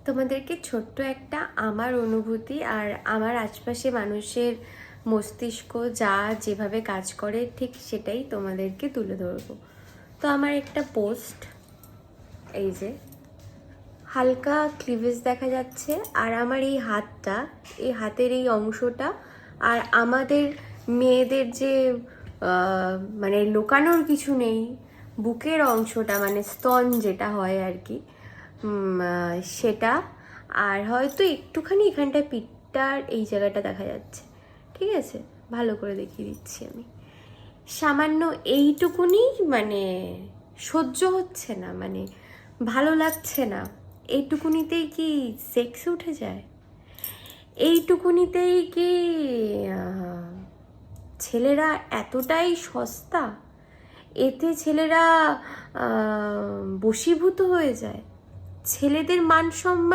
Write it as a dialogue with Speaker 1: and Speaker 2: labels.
Speaker 1: তোমাদেরকে ছোট্ট একটা আমার অনুভূতি আর আমার আশপাশে মানুষের মস্তিষ্ক যা যেভাবে কাজ করে ঠিক সেটাই তোমাদেরকে তুলে ধরবো। তো আমার একটা পোস্ট, এই যে হালকা ক্লিভেজ দেখা যাচ্ছে, আর আমার এই হাতটা, এই হাতের এই অংশটা, আর আমাদের মেয়েদের যে মানে লুকানোর কিছু নেই, বুকের অংশটা মানে স্তন যেটা হয় আর কি, সেটা, আর হয়তো একটুখানি এখানটায় পিঠটার এই জায়গাটা দেখা যাচ্ছে। ঠিক আছে, ভালো করে দেখিয়ে দিচ্ছি আমি। সামান্য এইটুকুনি মানে সহ্য হচ্ছে না, মানে ভালো লাগছে না। এইটুকুনিতেই কি সেক্স উঠে যায়? এইটুকুনিতেই কি ছেলেরা এতটাই সস্তা? এতে ছেলেরা বশীভূত হয়ে যায়? ছেলেদের মান সম্মান